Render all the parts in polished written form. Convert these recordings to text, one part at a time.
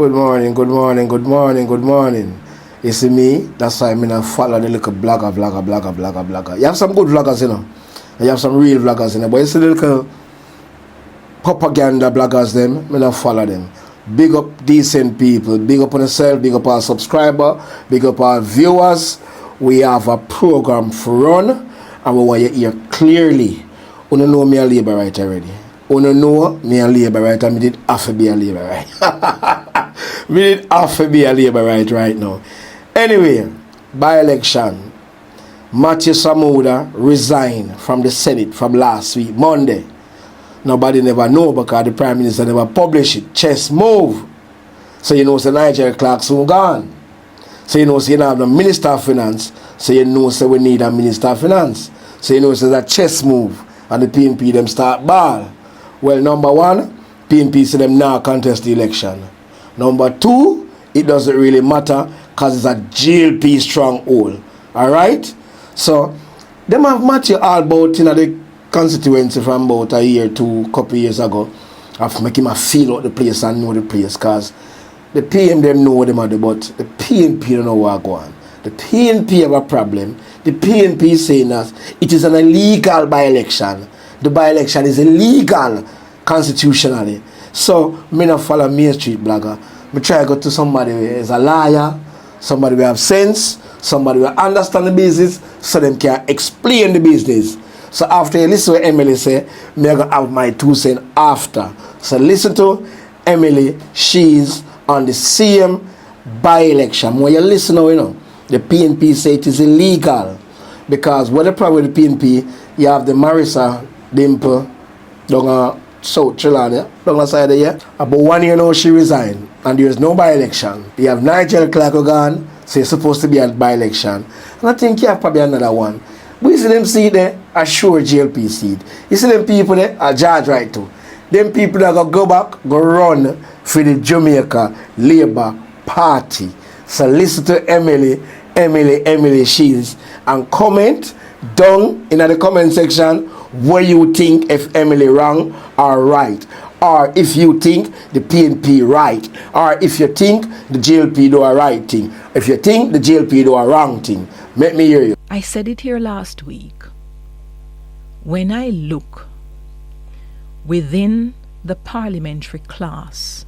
Good morning, good morning, good morning, good morning. You see me? That's why I'm gonna follow the little blogger. You have some good vloggers, you know. You have some real vloggers, you know. But you see the little propaganda bloggers, them, I'm gonna follow them. Big up decent people. Big up on yourself. Big up our subscriber. Big up our viewers. We have a program for run, and we want you hear clearly. You know me a labor right already. You know me a labor right, and me did have to be a labor right. Me did have to be a labor right now. Anyway, by-election. Matthew Samuda resigned from the Senate from last week, Monday. Nobody never know because the Prime Minister never published it. Chess move. So you know the Nigel Clark soon gone. So you know you don't have the Minister of Finance. So you know we need a Minister of Finance. So you know it's a chess move. And the PNP them start ball. Well, number one, PNP say them now contest the election. Number two, it doesn't really matter because it's a GLP stronghold. Alright? So them have Matthew all about in the constituency from about a year to couple years ago. I've make him a feel out the place and know the place because the PM them know what them are but the PNP don't know what go on. The PNP have a problem. The PNP is saying that it is an illegal by-election. The by-election is illegal constitutionally. So me not follow Main Street blogger. Me try to go to somebody who is a liar, somebody who have sense, somebody who understand the business so them can explain the business. So after you listen to what Emily say, me going to have my 2 cents after. So listen to Emily. She's on the same by-election. When you listen now, you know, the PNP say it is illegal. Because what the problem with the PNP, you have the Marissa Dimple down South Carolina, down the side of here. About 1 year now she resigned. And there is no by-election. You have Nigel Clark gone, so you're supposed to be at by-election. And I think you have probably another one. But you see them seat there, a sure GLP seat. You see them people there, a judge right too. Them people that go back, go run for the Jamaica Labour Party. So listen to Emily Shields and comment down in the comment section what you think if Emily wrong or right. Or if you think the PNP right. Or if you think the GLP do a right thing. If you think the GLP do a wrong thing. Let me hear you. I said it here last week. When I look within the parliamentary class,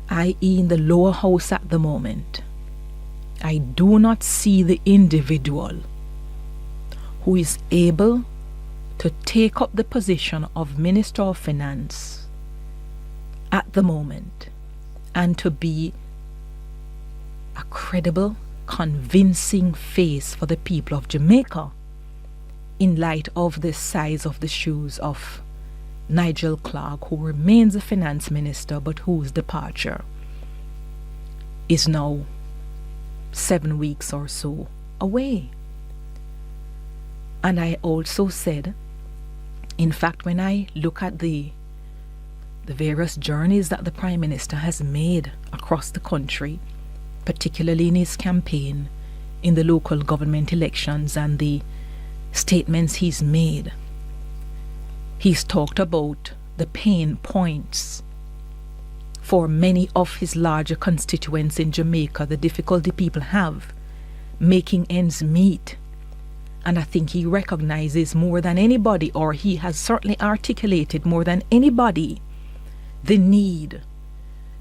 i.e. in the lower house at the moment, I do not see the individual who is able to take up the position of Minister of Finance at the moment and to be a credible, convincing face for the people of Jamaica in light of the size of the shoes of Nigel Clark, who remains a finance minister but whose departure is now 7 weeks or so away. And I also said, in fact, when I look at the various journeys that the Prime Minister has made across the country, particularly in his campaign, in the local government elections and the statements he's made, he's talked about the pain points for many of his larger constituents in Jamaica, the difficulty people have making ends meet. And I think he recognizes more than anybody, or he has certainly articulated more than anybody, the need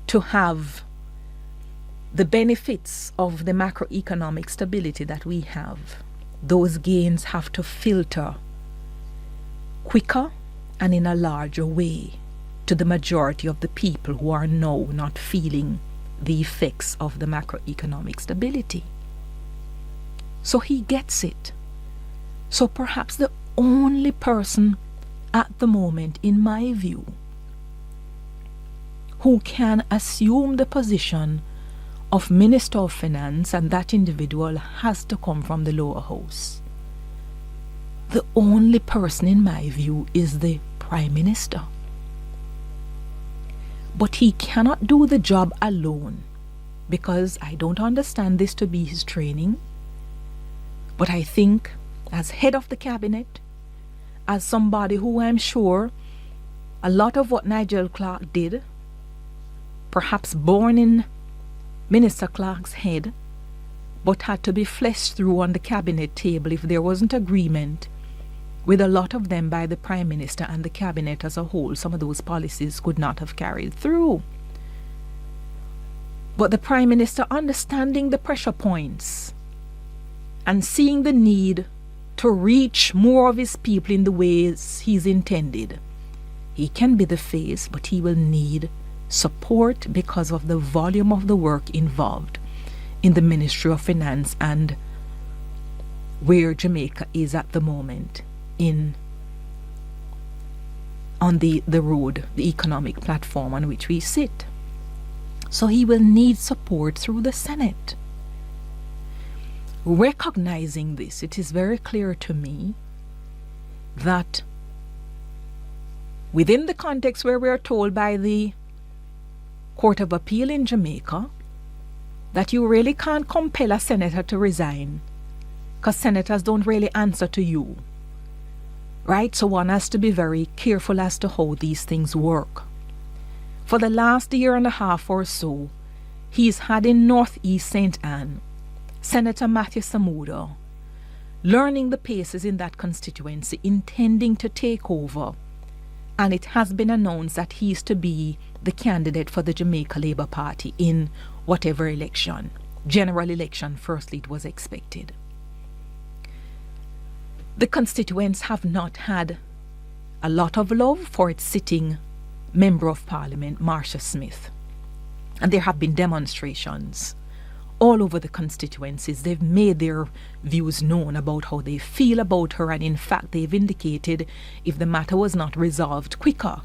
to have the benefits of the macroeconomic stability that we have. Those gains have to filter quicker and in a larger way to the majority of the people who are now not feeling the effects of the macroeconomic stability. So he gets it. So perhaps the only person at the moment, in my view, who can assume the position of Minister of Finance, and that individual has to come from the lower house. The only person, in my view, is the Prime Minister. But he cannot do the job alone, because I don't understand this to be his training. But I think as head of the cabinet, as somebody who I'm sure a lot of what Nigel Clark did perhaps born in Minister Clark's head, but had to be fleshed through on the cabinet table if there wasn't agreement with a lot of them by the Prime Minister and the cabinet as a whole. Some of those policies could not have carried through. But the Prime Minister, understanding the pressure points and seeing the need to reach more of his people in the ways he's intended, he can be the face, but he will need support because of the volume of the work involved in the Ministry of Finance and where Jamaica is at the moment on the road, the economic platform on which we sit. So he will need support through the Senate. Recognizing this, it is very clear to me that within the context where we are told by the Court of Appeal in Jamaica that you really can't compel a senator to resign because senators don't really answer to you, right? So one has to be very careful as to how these things work. For the last year and a half or so, he's had in Northeast St. Anne Senator Matthew Samuda learning the paces in that constituency, intending to take over, and it has been announced that he is to be the candidate for the Jamaica Labour Party in whatever election, general election, firstly it was expected. The constituents have not had a lot of love for its sitting Member of Parliament, Marcia Smith. And there have been demonstrations all over the constituencies. They've made their views known about how they feel about her, and in fact they've indicated if the matter was not resolved quicker,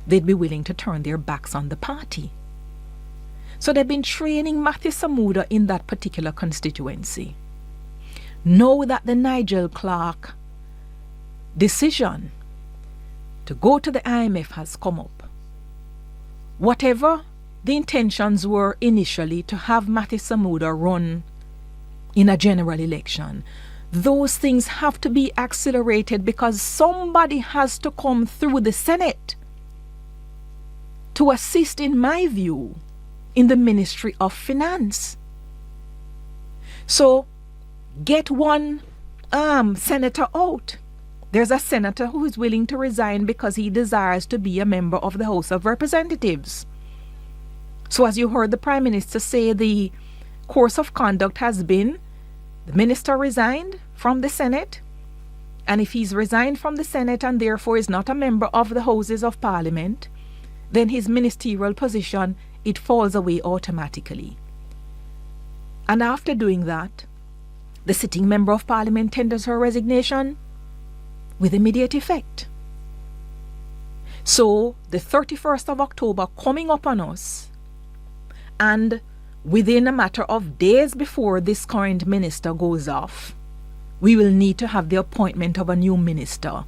they'd be willing to turn their backs on the party. So they've been training Matthew Samuda in that particular constituency. Know that the Nigel Clark decision to go to the IMF has come up. Whatever the intentions were initially to have Matthew Samuda run in a general election, those things have to be accelerated because somebody has to come through the Senate to assist, in my view, in the Ministry of Finance. So get one senator out. There's a senator who is willing to resign because he desires to be a member of the House of Representatives. So as you heard the Prime Minister say, the course of conduct has been the minister resigned from the Senate, and if he's resigned from the Senate and therefore is not a member of the Houses of Parliament, then his ministerial position, it falls away automatically. And after doing that, the sitting Member of Parliament tenders her resignation with immediate effect. So the 31st of October coming up on us, and within a matter of days before this current minister goes off, we will need to have the appointment of a new minister.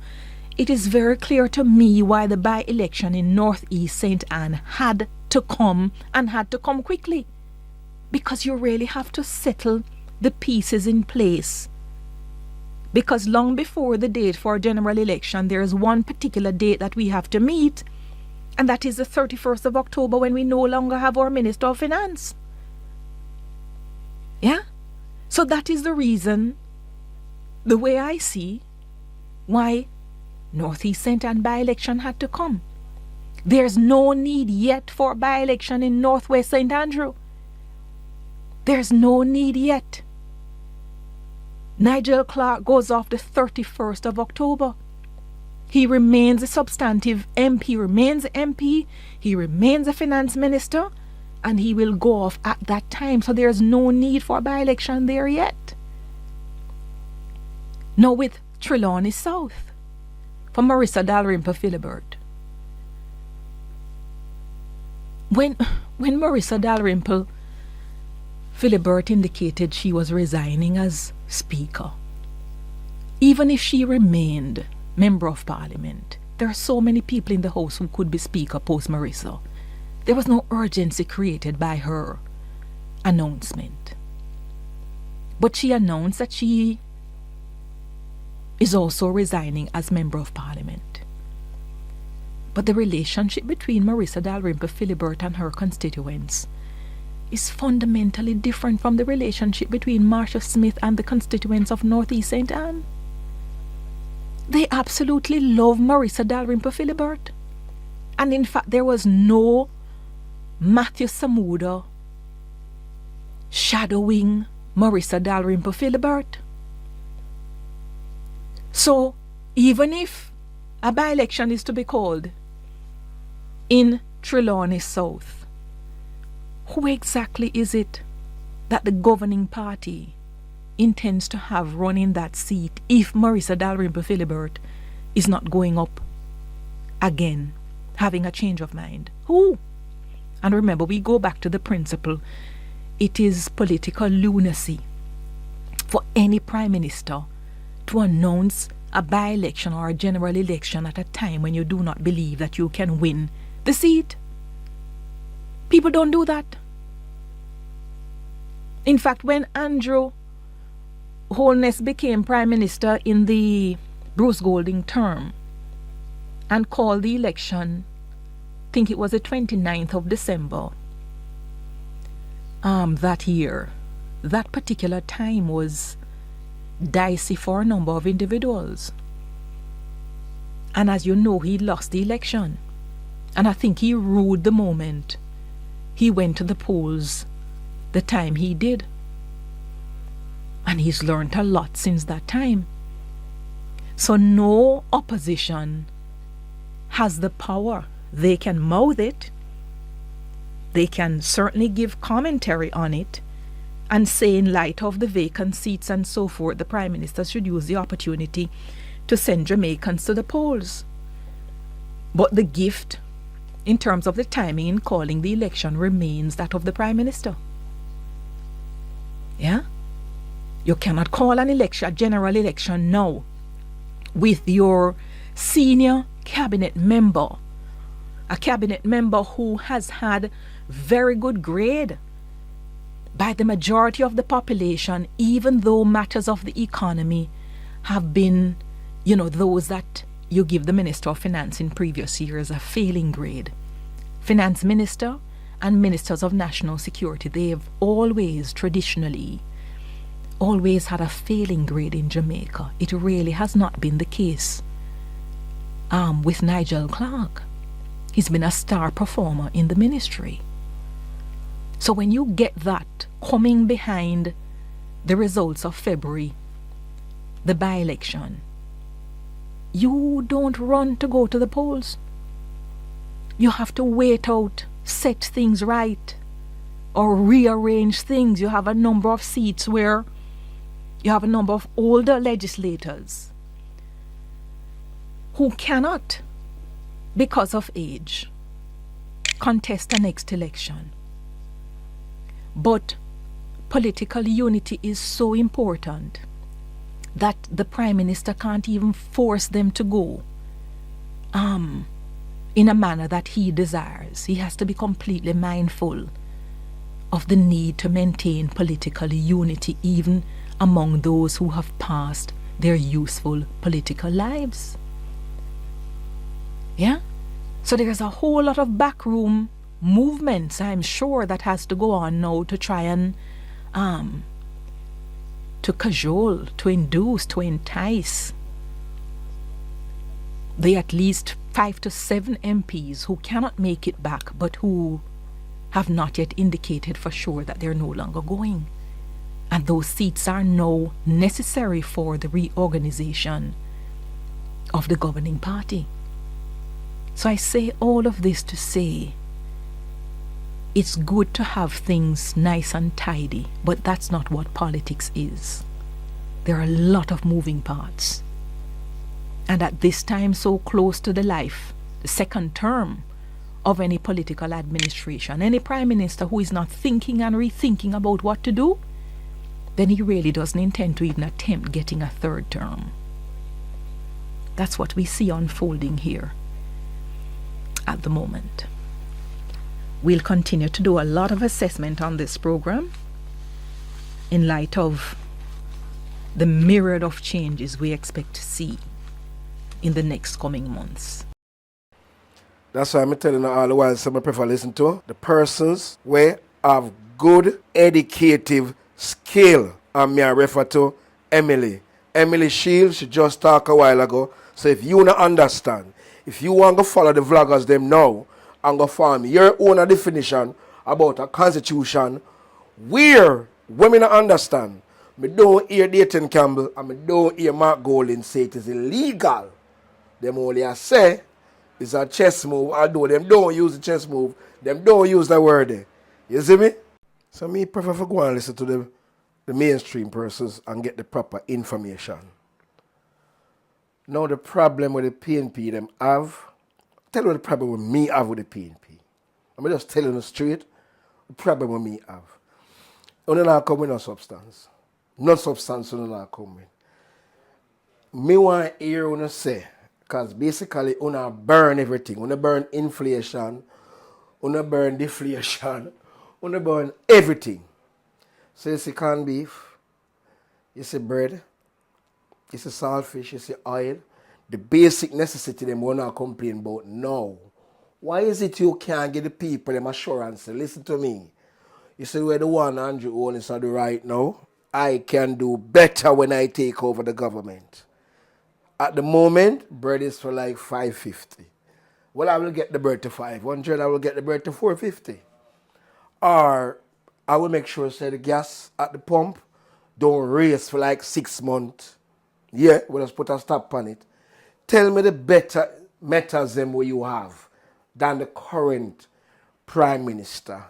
It is very clear to me why the by-election in Northeast St. Anne had to come, and had to come quickly. Because you really have to settle the pieces in place. Because long before the date for a general election, there is one particular date that we have to meet, and that is the 31st of October, when we no longer have our Minister of Finance. Yeah? So that is the reason, the way I see, why Northeast St. Anne by-election had to come. There's no need yet for a by-election in Northwest St. Andrew. There's no need yet. Nigel Clark goes off the 31st of October. He remains a substantive MP, remains MP, he remains a finance minister, and he will go off at that time. So there's no need for a by-election there yet. Now with Trelawney South, for Marissa Dalrymple Philibert. When Marissa Dalrymple Philibert indicated she was resigning as Speaker, even if she remained Member of Parliament, there are so many people in the House who could be Speaker post Marissa. There was no urgency created by her announcement. But she announced that she is also resigning as Member of Parliament. But the relationship between Marissa Dalrymple Philibert and her constituents is fundamentally different from the relationship between Marcia Smith and the constituents of North East St. Anne. They absolutely love Marissa Dalrymple Philibert. And in fact, there was no Matthew Samuda shadowing Marissa Dalrymple Philibert. So, even if a by-election is to be called in Trelawney South, who exactly is it that the governing party intends to have running that seat if Marissa Dalrymple Philibert is not going up again, having a change of mind? Who? And remember, we go back to the principle, it is political lunacy for any prime minister to announce a by-election or a general election at a time when you do not believe that you can win the seat. People don't do that. In fact, when Andrew Holness became prime minister in the Bruce Golding term and called the election, I think it was the 29th of December that year, that particular time was dicey for a number of individuals. And as you know, he lost the election. And I think he ruled the moment he went to the polls the time he did. And he's learned a lot since that time. So no opposition has the power. They can mouth it. They can certainly give commentary on it and say, in light of the vacant seats and so forth, the Prime Minister should use the opportunity to send Jamaicans to the polls. But the gift, in terms of the timing in calling the election, remains that of the Prime Minister. Yeah? You cannot call an election, a general election now, with your senior cabinet member, a cabinet member who has had very good grade by the majority of the population, even though matters of the economy have been, those that you give the Minister of Finance in previous years a failing grade. Finance Minister and Ministers of National Security, they have traditionally had a failing grade in Jamaica. It really has not been the case with Nigel Clark. He's been a star performer in the ministry. So when you get that coming behind the results of February, the by-election, you don't run to go to the polls. You have to wait out, set things right, or rearrange things. You have a number of seats where you have a number of older legislators who cannot, because of age, contest the next election. But political unity is so important that the Prime Minister can't even force them to go in a manner that he desires. He has to be completely mindful of the need to maintain political unity even among those who have passed their useful political lives. Yeah? So there's a whole lot of backroom movements, I'm sure, that has to go on now to try and to cajole, to induce, to entice the at least 5 to 7 MPs who cannot make it back but who have not yet indicated for sure that they're no longer going. And those seats are now necessary for the reorganization of the governing party. So I say all of this to say it's good to have things nice and tidy, but that's not what politics is. There are a lot of moving parts. And at this time, so close to the second term of any political administration, any prime minister who is not thinking and rethinking about what to do, then he really doesn't intend to even attempt getting a third term. That's what we see unfolding here at the moment. We'll continue to do a lot of assessment on this program in light of the myriad of changes we expect to see in the next coming months. That's why I'm telling you all the while, some I prefer listen to the persons where have good educative skill. And me I refer to Emily. Emily Shields, she just talked a while ago. So if you not understand, if you want to follow the vloggers them now and go form your own definition about a constitution where women not understand, me don't hear Dayton Campbell and me don't hear Mark Golding say it is illegal. Them only I say it's a chess move, although them don't use the chess move, them don't use the word there. You see me? So me prefer to go and listen to the mainstream persons and get the proper information. Now the problem with the PNP them have, tell you what the problem with me have with the PNP. I'm just telling you straight, the problem with me have. You not come with no substance. No substance you not come with. Me want to hear you say, because basically you burn everything. You burn inflation, you burn deflation, you burn everything. So you see canned beef, you see bread, you see saltfish, you see oil. The basic necessity them will not complain about now. Why is it you can't give the people them assurance? Listen to me. You see where the one Andrew Owens are right now? I can do better when I take over the government. At the moment, bread is for like $5.50. Well, I will get the bread to 500. I will get the bread to 450. Or I will make sure say the gas at the pump don't raise for like 6 months. Yeah, we'll just put a stop on it. Tell me the better mechanism where you have than the current prime minister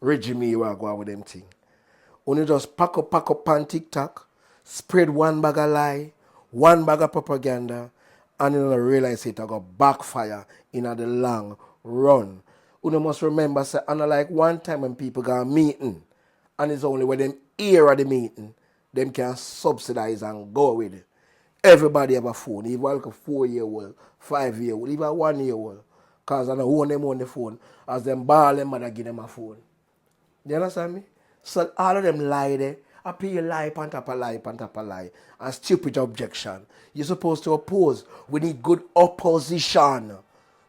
regime you are going with them thing. When you just pack up on TikTok, spread one bag of lie, one bag of propaganda, and you don't realize it will backfire in the long run. You must remember, say, unlike one time when people go a meeting, and it's only when them hear of the meeting, them can subsidize and go with it. Everybody have a phone, even like a 4-year-old, 5-year-old, even a 1-year-old. Because I know who them on the phone, as them ball them mother give them a phone. You understand me? So all of them lie there. I pay you lie, pan top a lie, pan top a lie. And stupid objection. You're supposed to oppose. We need good opposition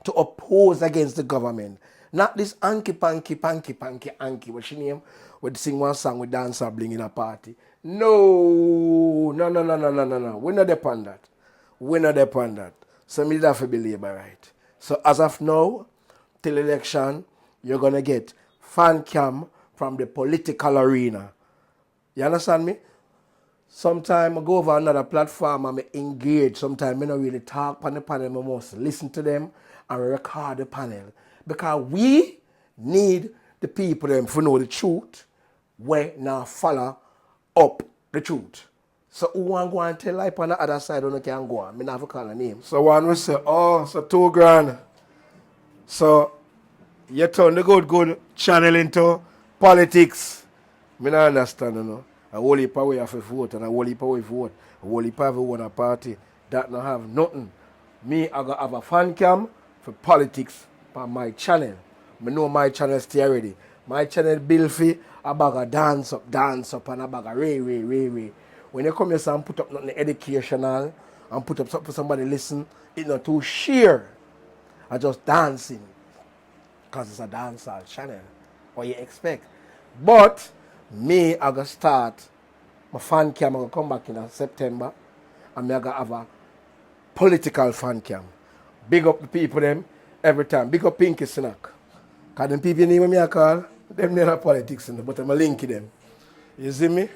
to oppose against the government. Not this anky, what she name? Would sing one song with dancer bling in a party. No. We're not depend that. We're not depend that. So me that for be labor right. So as of now, till election, you're gonna get Fancam from the political arena. You understand me? Sometimes I go over another platform and I engage. Sometimes I don't really talk on the panel. I must listen to them and record the panel. Because we need the people them to know the truth where now follow up the truth. So who want to go and tell life on the other side when you can go on? I don't have to call a name. So one will say, oh, so $2,000. So you turn the good channel into politics. I don't understand, you know. A whole heap of way have to vote and a whole heap of way vote. A whole heap of way a party. That don't have nothing. Me, I got have a fan cam for politics on my channel. I know my channel stay ready. My channel built for a bag of dance up and a bag of ray. When you come here and put up nothing educational and put up something for somebody to listen, it's not too sheer. I just dancing. Because it's a dancehall channel. What you expect. But me, I gonna start my fan cam. I'm gonna come back in September, and I'm gonna have a political fan cam. Big up the people them every time. Big up Pinky Snack. Cause them people name me I call them not politics, but I'm a link them. You see me?